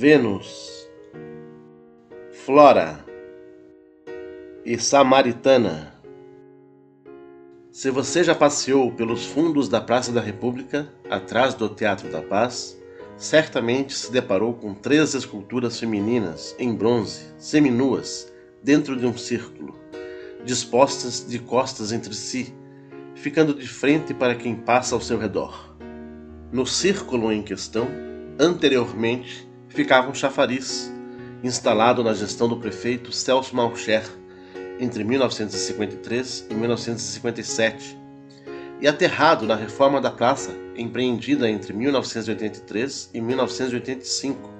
Vênus, Flora e Samaritana. Se você já passeou pelos fundos da Praça da República, atrás do Teatro da Paz, certamente se deparou com 3 esculturas femininas em bronze, seminuas, dentro de um círculo, dispostas de costas entre si, ficando de frente para quem passa ao seu redor. No círculo em questão, anteriormente, ficava um chafariz, instalado na gestão do prefeito Celso Malcher, entre 1953 e 1957, e aterrado na reforma da praça, empreendida entre 1983 e 1985,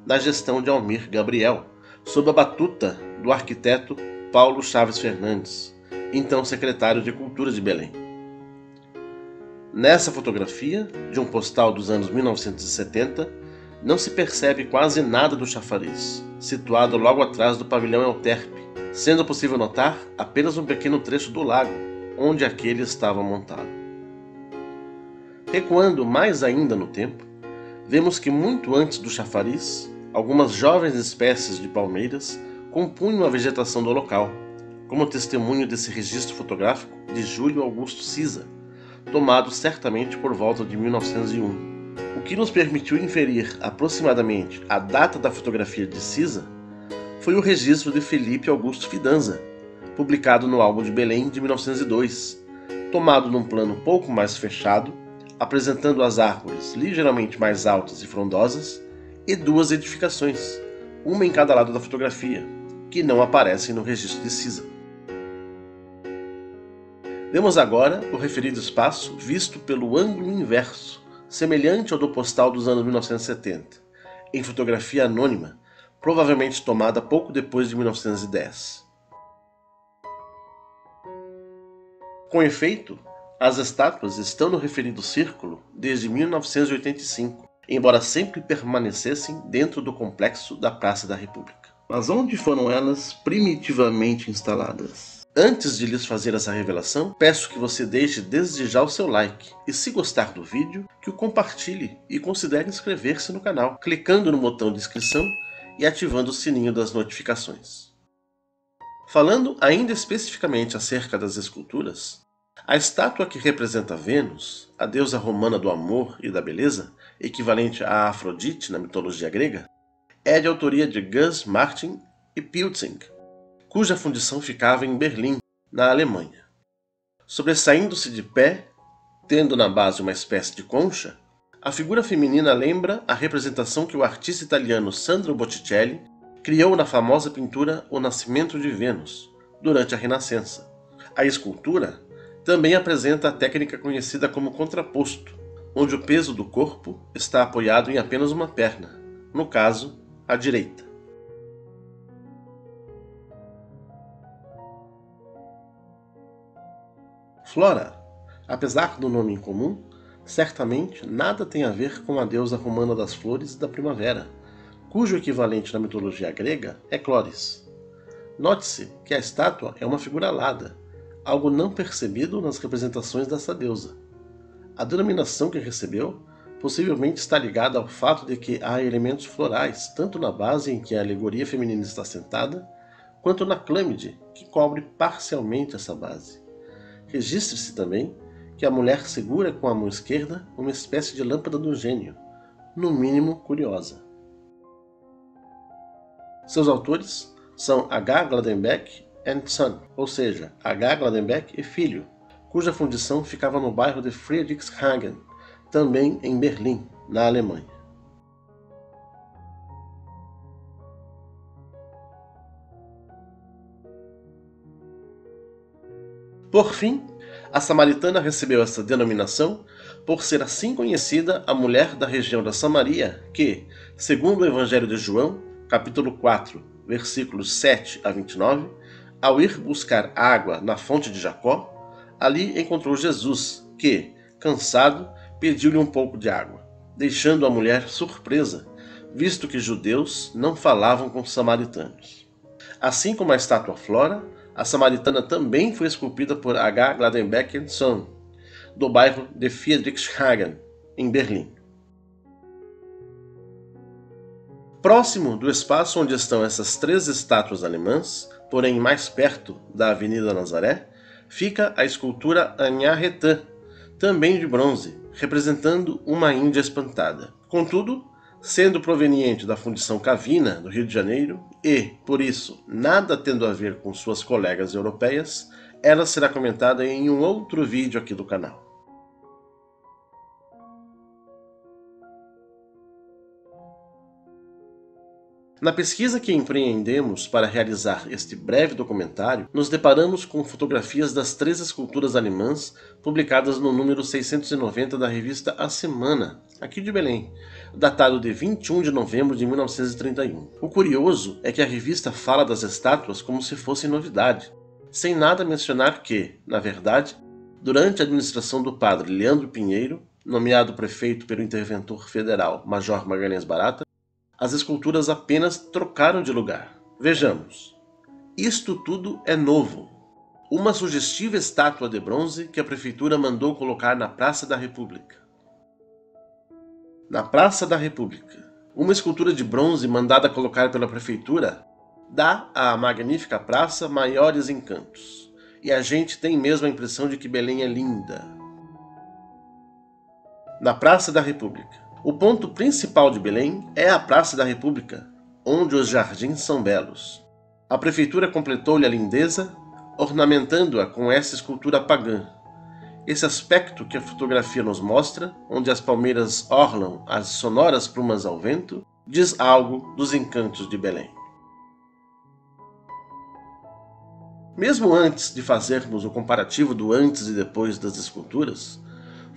na gestão de Almir Gabriel, sob a batuta do arquiteto Paulo Chaves Fernandes, então secretário de Cultura de Belém. Nessa fotografia, de um postal dos anos 1970, não se percebe quase nada do chafariz, situado logo atrás do pavilhão Euterpe, sendo possível notar apenas um pequeno trecho do lago, onde aquele estava montado. Recuando mais ainda no tempo, vemos que muito antes do chafariz, algumas jovens espécies de palmeiras compunham a vegetação do local, como testemunho desse registro fotográfico de Júlio Augusto Cisa, tomado certamente por volta de 1901. O que nos permitiu inferir aproximadamente a data da fotografia de Cisa foi o registro de Felipe Augusto Fidanza, publicado no álbum de Belém de 1902, tomado num plano pouco mais fechado, apresentando as árvores ligeiramente mais altas e frondosas e 2 edificações, uma em cada lado da fotografia, que não aparecem no registro de Cisa. Vemos agora o referido espaço visto pelo ângulo inverso, semelhante ao do postal dos anos 1970, em fotografia anônima, provavelmente tomada pouco depois de 1910. Com efeito, as estátuas estão no referido círculo desde 1985, embora sempre permanecessem dentro do complexo da Praça da República. Mas onde foram elas primitivamente instaladas? Antes de lhes fazer essa revelação, peço que você deixe desde já o seu like e, se gostar do vídeo, que o compartilhe e considere inscrever-se no canal, clicando no botão de inscrição e ativando o sininho das notificações. Falando ainda especificamente acerca das esculturas, a estátua que representa Vênus, a deusa romana do amor e da beleza, equivalente a Afrodite na mitologia grega, é de autoria de Gus Martin e Pilzing, cuja fundição ficava em Berlim, na Alemanha. Sobressaindo-se de pé, tendo na base uma espécie de concha, a figura feminina lembra a representação que o artista italiano Sandro Botticelli criou na famosa pintura O Nascimento de Vênus, durante a Renascença. A escultura também apresenta a técnica conhecida como contraposto, onde o peso do corpo está apoiado em apenas uma perna, no caso, a direita. Flora, apesar do nome incomum, certamente nada tem a ver com a deusa romana das flores e da primavera, cujo equivalente na mitologia grega é Cloris. Note-se que a estátua é uma figura alada, algo não percebido nas representações dessa deusa. A denominação que recebeu possivelmente está ligada ao fato de que há elementos florais tanto na base em que a alegoria feminina está sentada, quanto na clâmide que cobre parcialmente essa base. Registre-se também que a mulher segura com a mão esquerda uma espécie de lâmpada do gênio, no mínimo curiosa. Seus autores são H. Gladenbeck and Son, ou seja, H. Gladenbeck e Filho, cuja fundição ficava no bairro de Friedrichshagen, também em Berlim, na Alemanha. Por fim, a Samaritana recebeu essa denominação por ser assim conhecida a mulher da região da Samaria que, segundo o Evangelho de João, capítulo 4, versículos 7 a 29, ao ir buscar água na fonte de Jacó, ali encontrou Jesus, que, cansado, pediu-lhe um pouco de água, deixando a mulher surpresa, visto que judeus não falavam com samaritanos. Assim como a estátua Flora, a Samaritana também foi esculpida por H. Gladenbeck Son, do bairro de Friedrichshagen, em Berlim. Próximo do espaço onde estão essas 3 estátuas alemãs, porém mais perto da Avenida Nazaré, fica a escultura Anhar-Retã, também de bronze, representando uma Índia espantada. Contudo, sendo proveniente da Fundição Cavina, do Rio de Janeiro, e, por isso, nada tendo a ver com suas colegas europeias, ela será comentada em um outro vídeo aqui do canal. Na pesquisa que empreendemos para realizar este breve documentário, nos deparamos com fotografias das 3 esculturas alemãs publicadas no número 690 da revista A Semana, aqui de Belém, datado de 21 de novembro de 1931. O curioso é que a revista fala das estátuas como se fossem novidade, sem nada mencionar que, na verdade, durante a administração do padre Leandro Pinheiro, nomeado prefeito pelo interventor federal Major Magalhães Barata, as esculturas apenas trocaram de lugar. Vejamos. Isto tudo é novo. Uma sugestiva estátua de bronze que a prefeitura mandou colocar na Praça da República. Na Praça da República, uma escultura de bronze mandada colocar pela prefeitura dá à magnífica praça maiores encantos. E a gente tem mesmo a impressão de que Belém é linda. Na Praça da República. O ponto principal de Belém é a Praça da República, onde os jardins são belos. A prefeitura completou-lhe a lindeza, ornamentando-a com essa escultura pagã. Esse aspecto que a fotografia nos mostra, onde as palmeiras orlam as sonoras plumas ao vento, diz algo dos encantos de Belém. Mesmo antes de fazermos o comparativo do antes e depois das esculturas,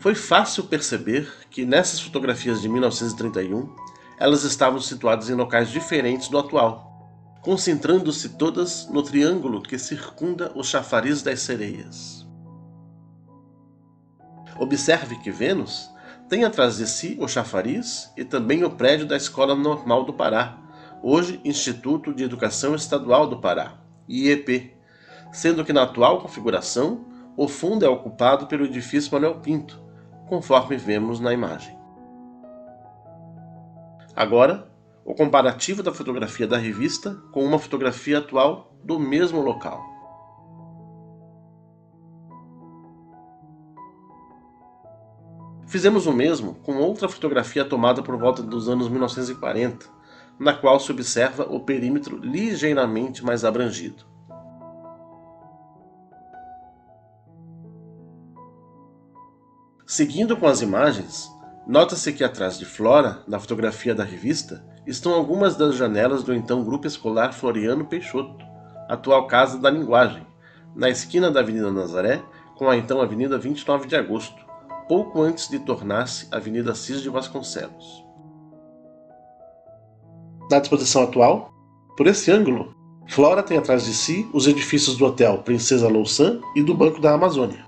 foi fácil perceber que nessas fotografias de 1931, elas estavam situadas em locais diferentes do atual, concentrando-se todas no triângulo que circunda o chafariz das sereias. Observe que Vênus tem atrás de si o chafariz e também o prédio da Escola Normal do Pará, hoje Instituto de Educação Estadual do Pará, IEP, sendo que na atual configuração, o fundo é ocupado pelo edifício Manuel Pinto, conforme vemos na imagem. Agora, o comparativo da fotografia da revista com uma fotografia atual do mesmo local. Fizemos o mesmo com outra fotografia tomada por volta dos anos 1940, na qual se observa o perímetro ligeiramente mais abrangido. Seguindo com as imagens, nota-se que atrás de Flora, na fotografia da revista, estão algumas das janelas do então Grupo Escolar Floriano Peixoto, atual Casa da Linguagem, na esquina da Avenida Nazaré com a então Avenida 29 de Agosto, pouco antes de tornar-se Avenida Cis de Vasconcelos. Na disposição atual, por esse ângulo, Flora tem atrás de si os edifícios do Hotel Princesa Louçã e do Banco da Amazônia.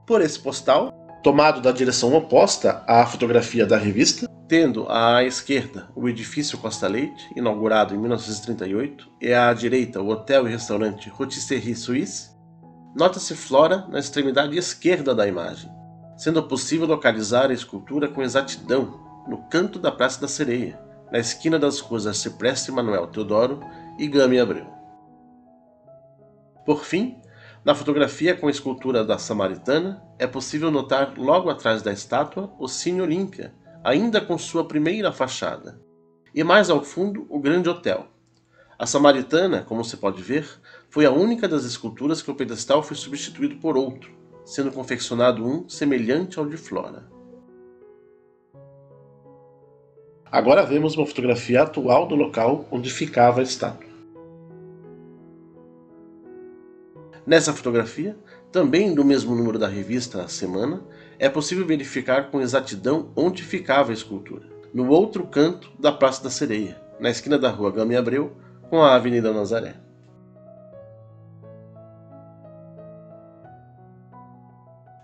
Por esse postal, tomado da direção oposta à fotografia da revista, tendo à esquerda o edifício Costa Leite, inaugurado em 1938, e à direita o hotel e restaurante Rotisserie Suisse, nota-se Flora na extremidade esquerda da imagem, sendo possível localizar a escultura com exatidão no canto da Praça da Sereia, na esquina das ruas Arcipreste Manuel Teodoro e Gama Abreu. Por fim, na fotografia com a escultura da Samaritana, é possível notar logo atrás da estátua o Cine Olímpia, ainda com sua primeira fachada, e mais ao fundo o Grande Hotel. A Samaritana, como se pode ver, foi a única das esculturas que o pedestal foi substituído por outro, sendo confeccionado um semelhante ao de Flora. Agora vemos uma fotografia atual do local onde ficava a estátua. Nessa fotografia, também do mesmo número da revista A Semana, é possível verificar com exatidão onde ficava a escultura, no outro canto da Praça da Sereia, na esquina da rua Gama Abreu com a Avenida Nazaré.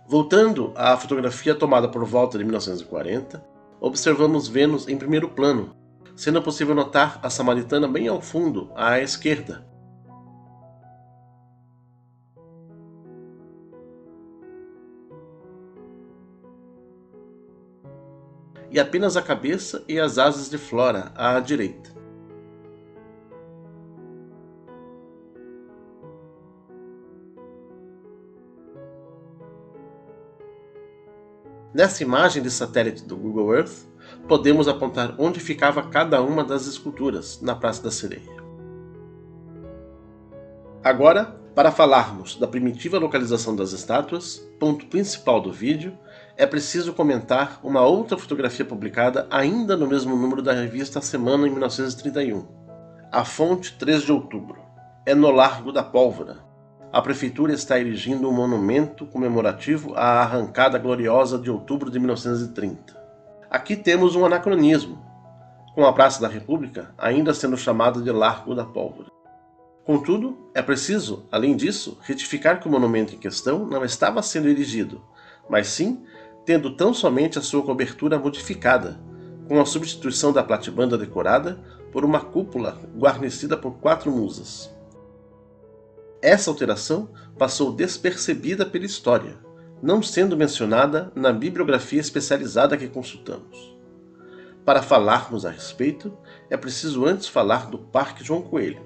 Voltando à fotografia tomada por volta de 1940, observamos Vênus em primeiro plano, sendo possível notar a Samaritana bem ao fundo, à esquerda. e apenas a cabeça e as asas de Flora à direita. Nessa imagem de satélite do Google Earth, podemos apontar onde ficava cada uma das esculturas na Praça da Sereia. Agora, para falarmos da primitiva localização das estátuas, ponto principal do vídeo, é preciso comentar uma outra fotografia publicada ainda no mesmo número da revista Semana em 1931. A fonte 3 de outubro. É no Largo da Pólvora. A prefeitura está erigindo um monumento comemorativo à arrancada gloriosa de outubro de 1930. Aqui temos um anacronismo, com a Praça da República ainda sendo chamada de Largo da Pólvora. Contudo, é preciso, além disso, retificar que o monumento em questão não estava sendo erigido, mas sim tendo tão somente a sua cobertura modificada, com a substituição da platibanda decorada por uma cúpula guarnecida por 4 musas. Essa alteração passou despercebida pela história, não sendo mencionada na bibliografia especializada que consultamos. Para falarmos a respeito, é preciso antes falar do Parque João Coelho.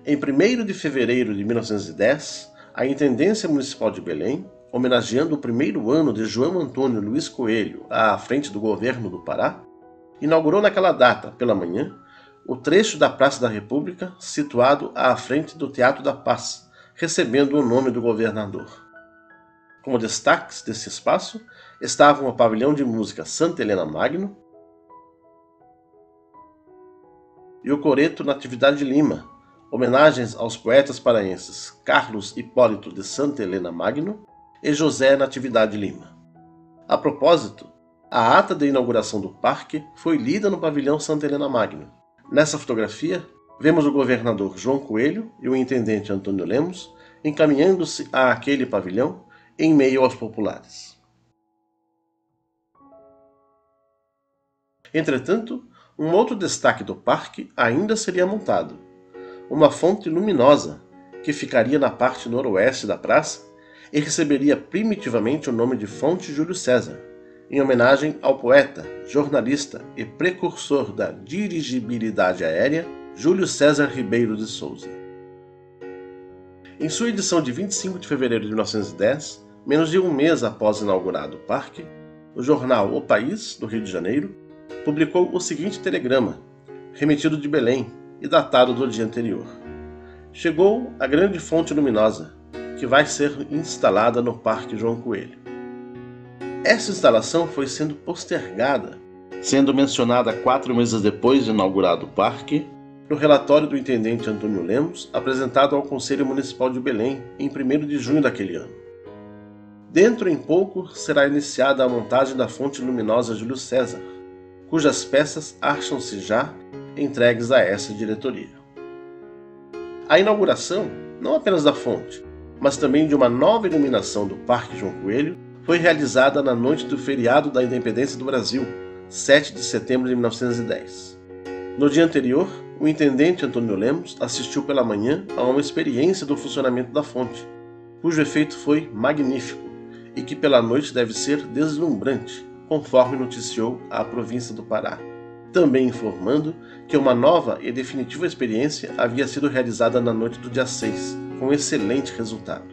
Em 1º de fevereiro de 1910, a Intendência Municipal de Belém, homenageando o primeiro ano de João Antônio Luiz Coelho à frente do governo do Pará, inaugurou naquela data, pela manhã, o trecho da Praça da República situado à frente do Teatro da Paz, recebendo o nome do governador. Como destaques desse espaço estavam o pavilhão de música Santa Helena Magno e o coreto Natividade Lima, homenagens aos poetas paraenses Carlos Hipólito de Santa Helena Magno e José Natividade Lima. A propósito, a ata de inauguração do parque foi lida no pavilhão Santa Helena Magno. Nessa fotografia, vemos o governador João Coelho e o intendente Antônio Lemos encaminhando-se àquele pavilhão em meio aos populares. Entretanto, um outro destaque do parque ainda seria montado: uma fonte luminosa que ficaria na parte noroeste da praça e receberia primitivamente o nome de Fonte Júlio César, em homenagem ao poeta, jornalista e precursor da dirigibilidade aérea Júlio César Ribeiro de Souza. Em sua edição de 25 de fevereiro de 1910, menos de um mês após inaugurado o parque, o jornal O País, do Rio de Janeiro, publicou o seguinte telegrama, remetido de Belém e datado do dia anterior. Chegou a grande fonte luminosa, que vai ser instalada no Parque João Coelho. Essa instalação foi sendo postergada, sendo mencionada 4 meses depois de inaugurado o parque, no relatório do intendente Antônio Lemos, apresentado ao Conselho Municipal de Belém em 1º de junho daquele ano. Dentro em pouco será iniciada a montagem da fonte luminosa Júlio César, cujas peças acham-se já entregues a essa diretoria. A inauguração, não apenas da fonte, mas também de uma nova iluminação do Parque João Coelho, foi realizada na noite do feriado da Independência do Brasil, 7 de setembro de 1910. No dia anterior, o intendente Antônio Lemos assistiu pela manhã a uma experiência do funcionamento da fonte, cujo efeito foi magnífico e que pela noite deve ser deslumbrante, conforme noticiou a província do Pará, também informando que uma nova e definitiva experiência havia sido realizada na noite do dia 6, com excelente resultado,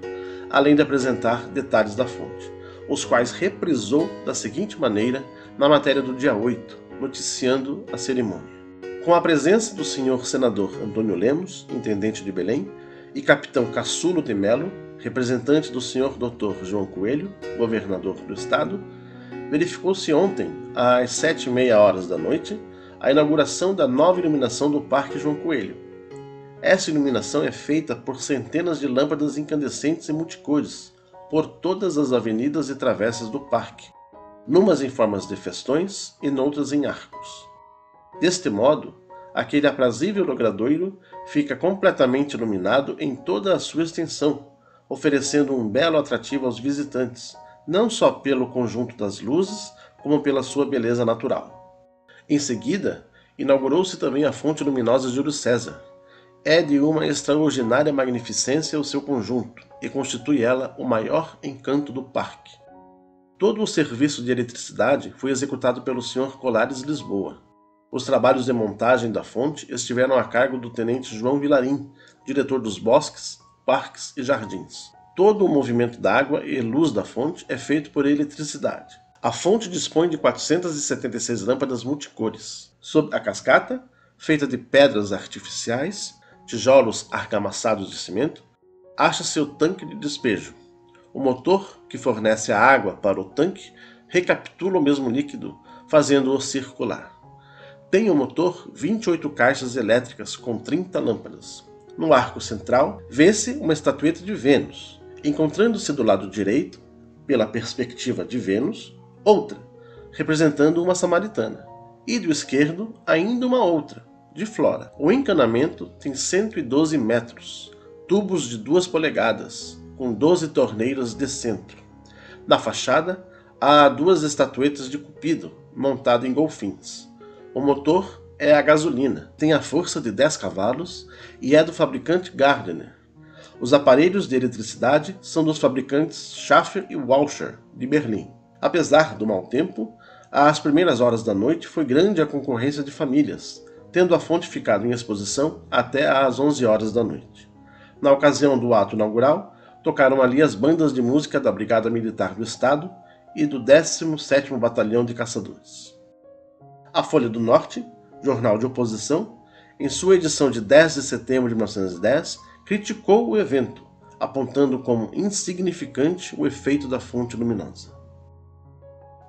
além de apresentar detalhes da fonte, os quais reprisou da seguinte maneira na matéria do dia 8, noticiando a cerimônia. Com a presença do senhor senador Antônio Lemos, intendente de Belém, e capitão Caçulo de Melo, representante do senhor Dr. João Coelho, governador do estado, verificou-se ontem, às 7h30 da noite, a inauguração da nova iluminação do Parque João Coelho. Essa iluminação é feita por centenas de lâmpadas incandescentes e multicores, por todas as avenidas e travessas do parque, numas em formas de festões e noutras em arcos. Deste modo, aquele aprazível logradouro fica completamente iluminado em toda a sua extensão, oferecendo um belo atrativo aos visitantes, não só pelo conjunto das luzes, como pela sua beleza natural. Em seguida, inaugurou-se também a fonte luminosa Júlio César. É de uma extraordinária magnificência o seu conjunto, e constitui ela o maior encanto do parque. Todo o serviço de eletricidade foi executado pelo Sr. Colares Lisboa. Os trabalhos de montagem da fonte estiveram a cargo do tenente João Vilarim, diretor dos bosques, parques e jardins. Todo o movimento da água e luz da fonte é feito por eletricidade. A fonte dispõe de 476 lâmpadas multicores. Sob a cascata, feita de pedras artificiais, tijolos argamassados de cimento, acha-se o tanque de despejo. O motor, que fornece a água para o tanque, recapitula o mesmo líquido, fazendo-o circular. Tem o motor 28 caixas elétricas com 30 lâmpadas. No arco central, vê-se uma estatueta de Vênus, encontrando-se do lado direito, pela perspectiva de Vênus, outra, representando uma samaritana, e do esquerdo ainda uma outra, de Flora. O encanamento tem 112 metros, tubos de 2 polegadas, com 12 torneiras de centro. Na fachada, há 2 estatuetas de Cupido, montado em golfins. O motor é a gasolina, tem a força de 10 cavalos e é do fabricante Gardner. Os aparelhos de eletricidade são dos fabricantes Schaeffer e Walscher, de Berlim. Apesar do mau tempo, às primeiras horas da noite foi grande a concorrência de famílias, tendo a fonte ficado em exposição até às 11 horas da noite. Na ocasião do ato inaugural, tocaram ali as bandas de música da Brigada Militar do Estado e do 17º Batalhão de Caçadores. A Folha do Norte, jornal de oposição, em sua edição de 10 de setembro de 1910, criticou o evento, apontando como insignificante o efeito da fonte luminosa.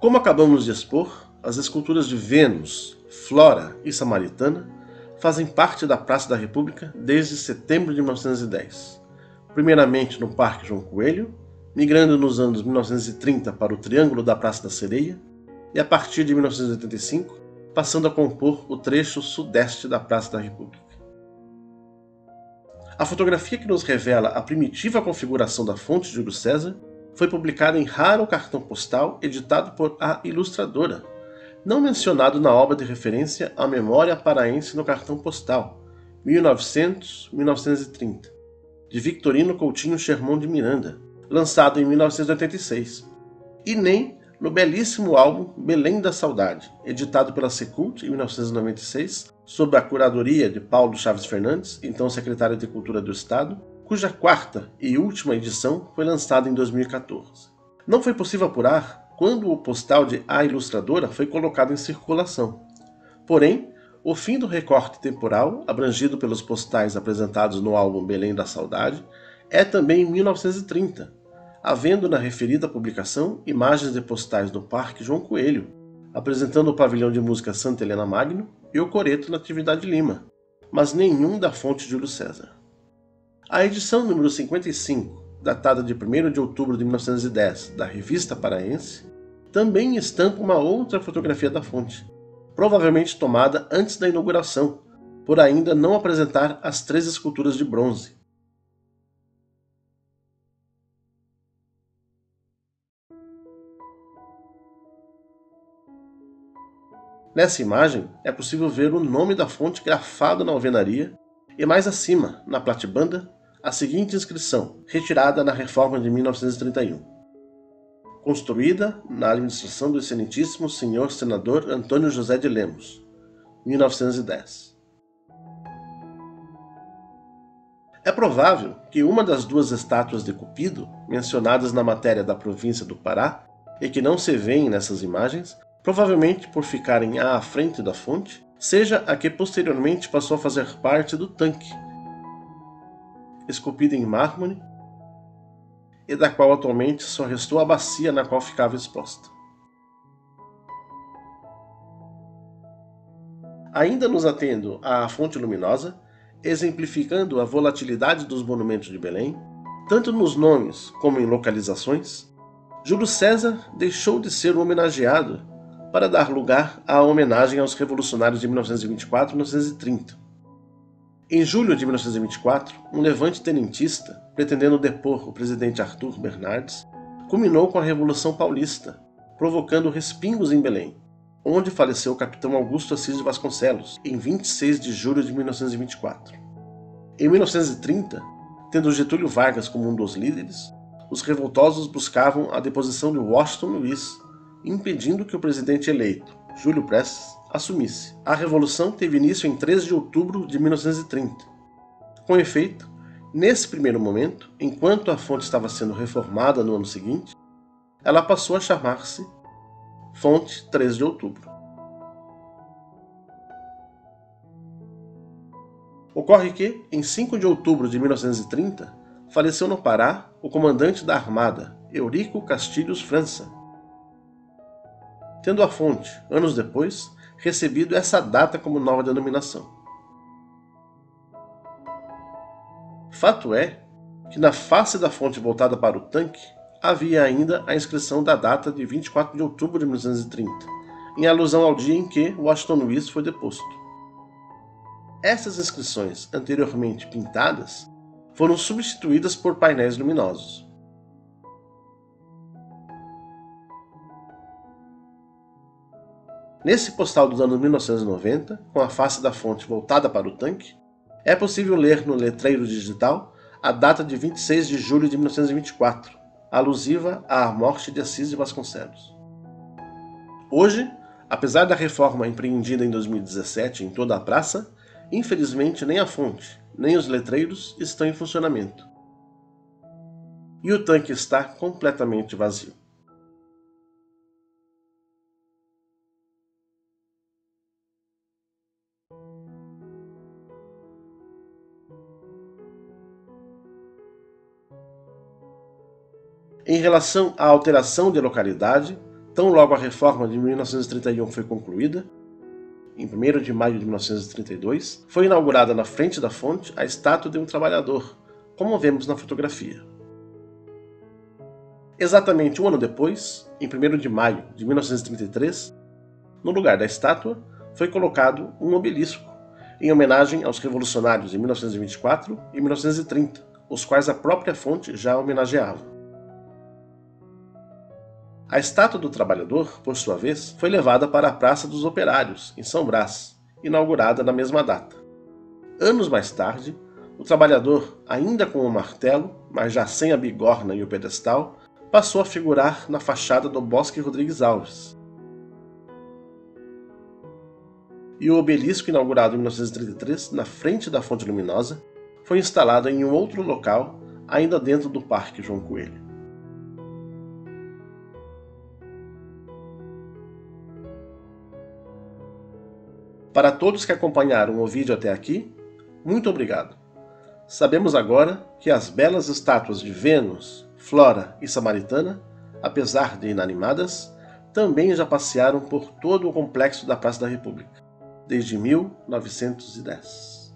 Como acabamos de expor, as esculturas de Vênus, Flora e Samaritana fazem parte da Praça da República desde setembro de 1910. Primeiramente no Parque João Coelho, migrando nos anos 1930 para o Triângulo da Praça da Sereia, e a partir de 1985, passando a compor o trecho sudeste da Praça da República. A fotografia que nos revela a primitiva configuração da fonte de Júlio César foi publicada em raro cartão postal editado por A Ilustradora, não mencionado na obra de referência A Memória Paraense no Cartão Postal, 1900-1930, de Victorino Coutinho Schermon de Miranda, lançado em 1986, e nem no belíssimo álbum Belém da Saudade, editado pela Secult em 1996, sob a curadoria de Paulo Chaves Fernandes, então secretário de Cultura do Estado, cuja 4ª e última edição foi lançada em 2014. Não foi possível apurar quando o postal de A Ilustradora foi colocado em circulação. Porém, o fim do recorte temporal, abrangido pelos postais apresentados no álbum Belém da Saudade, é também em 1930, havendo na referida publicação imagens de postais do Parque João Coelho, apresentando o pavilhão de música Santa Helena Magno e o coreto Natividade Lima, mas nenhum da fonte Júlio César. A edição número 55, datada de 1º de outubro de 1910, da Revista Paraense, também estampa uma outra fotografia da fonte, provavelmente tomada antes da inauguração, por ainda não apresentar as 3 esculturas de bronze. Nessa imagem é possível ver o nome da fonte grafado na alvenaria e mais acima, na platibanda, a seguinte inscrição, retirada na reforma de 1931. Construída na administração do excelentíssimo senhor senador Antônio José de Lemos, 1910. É provável que uma das 2 estátuas de Cupido, mencionadas na matéria da província do Pará, e que não se veem nessas imagens, provavelmente por ficarem à frente da fonte, seja a que posteriormente passou a fazer parte do tanque, esculpida em mármore, e da qual atualmente só restou a bacia na qual ficava exposta. Ainda nos atendo à fonte luminosa, exemplificando a volatilidade dos monumentos de Belém, tanto nos nomes como em localizações, Júlio César deixou de ser homenageado para dar lugar à homenagem aos revolucionários de 1924 e 1930. Em julho de 1924, um levante tenentista, pretendendo depor o presidente Arthur Bernardes, culminou com a Revolução Paulista, provocando respingos em Belém, onde faleceu o capitão Augusto Assis de Vasconcelos, em 26 de julho de 1924. Em 1930, tendo Getúlio Vargas como um dos líderes, os revoltosos buscavam a deposição de Washington Luiz, impedindo que o presidente eleito, Júlio Prestes, assumisse. A revolução teve início em 13 de outubro de 1930. Com efeito, nesse primeiro momento, enquanto a fonte estava sendo reformada no ano seguinte, ela passou a chamar-se Fonte 13 de Outubro. Ocorre que, em 5 de outubro de 1930, faleceu no Pará o comandante da Armada, Eurico Castilhos França, tendo a fonte, anos depois, recebido essa data como nova denominação. Fato é que na face da fonte voltada para o tanque havia ainda a inscrição da data de 24 de outubro de 1930, em alusão ao dia em que Washington Luiz foi deposto. Essas inscrições, anteriormente pintadas, foram substituídas por painéis luminosos. Nesse postal dos anos 1990, com a face da fonte voltada para o tanque, é possível ler no letreiro digital a data de 26 de julho de 1924, alusiva à morte de Assis de Vasconcelos. Hoje, apesar da reforma empreendida em 2017 em toda a praça, infelizmente nem a fonte, nem os letreiros estão em funcionamento. E o tanque está completamente vazio. Em relação à alteração de localidade, tão logo a reforma de 1931 foi concluída, em 1º de maio de 1932, foi inaugurada na frente da fonte a estátua de um trabalhador, como vemos na fotografia. Exatamente um ano depois, em 1º de maio de 1933, no lugar da estátua, foi colocado um obelisco, em homenagem aos revolucionários de 1924 e 1930, os quais a própria fonte já homenageava. A estátua do trabalhador, por sua vez, foi levada para a Praça dos Operários, em São Brás, inaugurada na mesma data. Anos mais tarde, o trabalhador, ainda com o martelo, mas já sem a bigorna e o pedestal, passou a figurar na fachada do Bosque Rodrigues Alves. E o obelisco, inaugurado em 1933, na frente da Fonte Luminosa, foi instalado em um outro local, ainda dentro do Parque João Coelho. Para todos que acompanharam o vídeo até aqui, muito obrigado. Sabemos agora que as belas estátuas de Vênus, Flora e Samaritana, apesar de inanimadas, também já passearam por todo o complexo da Praça da República, desde 1910.